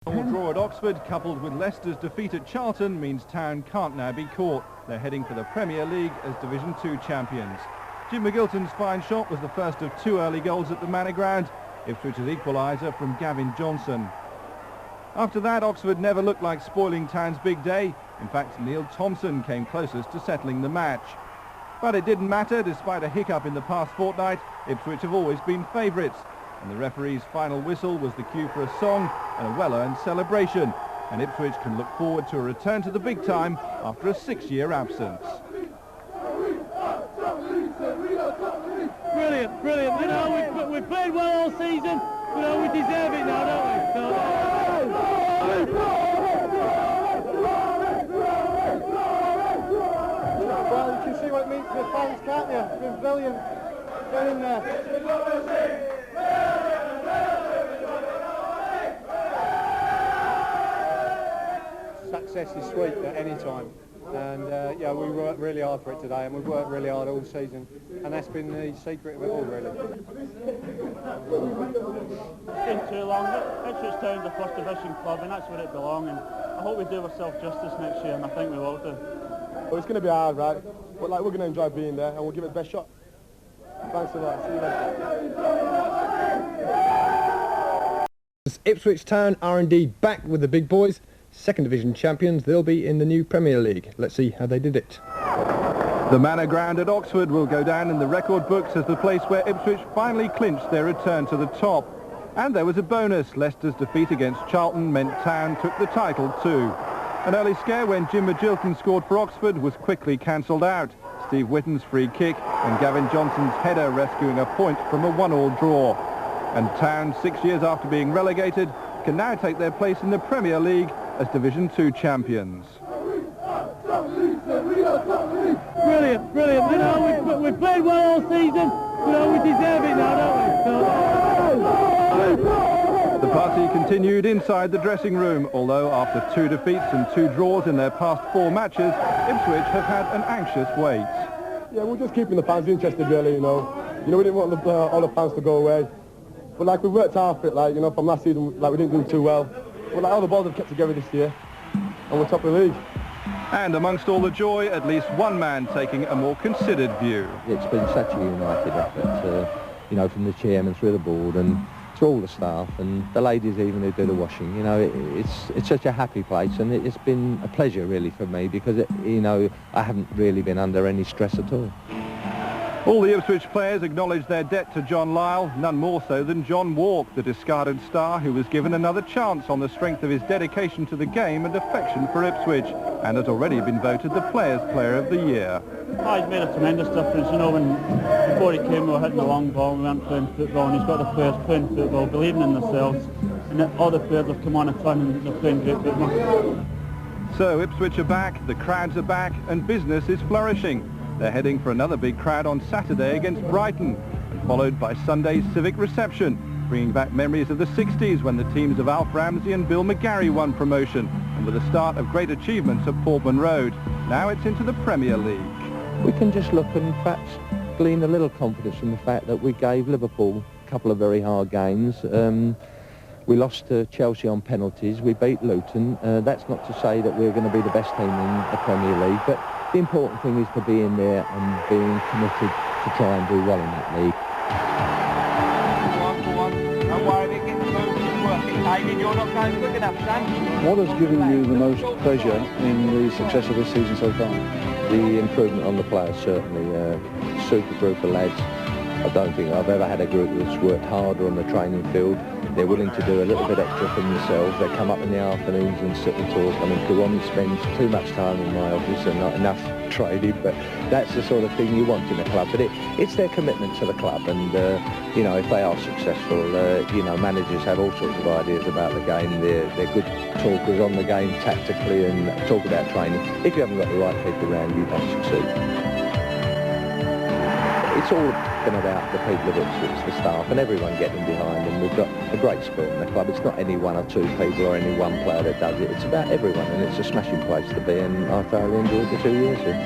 A draw at Oxford, coupled with Leicester's defeat at Charlton, means Town can't now be caught. They're heading for the Premier League as Division 2 champions. Jim Magilton's fine shot was the first of two early goals at the Manor Ground. Ipswich's equaliser from Gavin Johnson. After that, Oxford never looked like spoiling Town's big day. In fact, Neil Thompson came closest to settling the match. But it didn't matter. Despite a hiccup in the past fortnight, Ipswich have always been favourites. And the referee's final whistle was the cue for a song and a well-earned celebration. And Ipswich can look forward to a return to the big time after a 6-year absence. Brilliant, brilliant. You know, we've played well all season. You know, we deserve it now, don't we? Well, you can see what it means to the fans, can't you? It's been brilliant. Get in there. Success is sweet at any time, and yeah, we worked really hard for it today, and we've worked really hard all season, and that's been the secret of it all, really. It's been too long. Ipswich Town's a first division club, and that's where it belongs, and I hope we do ourselves justice next year, and I think we will do. Well, it's going to be hard, right? But like, we're going to enjoy being there, and we'll give it the best shot. Thanks a lot. See you later. Ipswich Town are indeed back with the big boys. Second division champions, they'll be in the new Premier League. Let's see how they did it. The Manor Ground at Oxford will go down in the record books as the place where Ipswich finally clinched their return to the top. And there was a bonus. Leicester's defeat against Charlton meant Town took the title too. An early scare when Jim Magilton scored for Oxford was quickly cancelled out. Steve Whitten's free kick and Gavin Johnson's header rescuing a point from a 1-1 draw. And Town, 6 years after being relegated, can now take their place in the Premier League as Division 2 champions. Brilliant, brilliant. You know, we've played well all season. You know, we deserve it now, don't we? The party continued inside the dressing room, although after 2 defeats and 2 draws in their past 4 matches, Ipswich have had an anxious wait. Yeah, we're just keeping the fans interested, really, you know. We didn't want all the fans to go away. But like, we've worked hard for it, like, you know, from last season, like, we didn't do too well. But like, all the balls have kept together this year, and we're top of the league. And amongst all the joy, at least one man taking a more considered view. It's been such a united effort, you know, from the chairman through the board and to all the staff and the ladies even who do the washing. You know, it's such a happy place, and it's been a pleasure really for me because, you know, I haven't really been under any stress at all. All the Ipswich players acknowledge their debt to John Lyall, none more so than John Wark, the discarded star who was given another chance on the strength of his dedication to the game and affection for Ipswich, and has already been voted the Players' Player of the Year. Oh, he's made a tremendous difference. You know, before he came, we were hitting the long ball, we weren't playing football, and he's got the players playing football, believing in themselves, and all the players have come on and fun, and they're playing great football. So Ipswich are back, the crowds are back, and business is flourishing. They're heading for another big crowd on Saturday against Brighton, and followed by Sunday's civic reception, bringing back memories of the 60s when the teams of Alf Ramsey and Bill McGarry won promotion, and with the start of great achievements at Portman Road. Now it's into the Premier League. We can just look and perhaps glean a little confidence from the fact that we gave Liverpool a couple of very hard games. We lost to Chelsea on penalties. We beat Luton. That's not to say that we're going to be the best team in the Premier League, but the important thing is to be in there and being committed to try and do well in that league. Don't worry, it gets moving, working, David. You're not going quick enough, son. What has given you the most pleasure in the success of this season so far? The improvement on the players, certainly. Super group of lads. I don't think I've ever had a group that's worked harder on the training field. They're willing to do a little bit extra for themselves. They come up in the afternoons and sit and talk. I mean, Kiwomya spends too much time in my office and not enough training, but that's the sort of thing you want in a club. But it's their commitment to the club, and, you know, if they are successful, you know, managers have all sorts of ideas about the game. They're good talkers on the game tactically and talk about training. If you haven't got the right people around, you don't succeed. It's all been about the people of Ipswich, the staff, and everyone getting behind, and we've got a great spirit in the club. It's not any 1 or 2 people or any one player that does it. It's about everyone, and it's a smashing place to be, and I thoroughly enjoyed the 2 years here.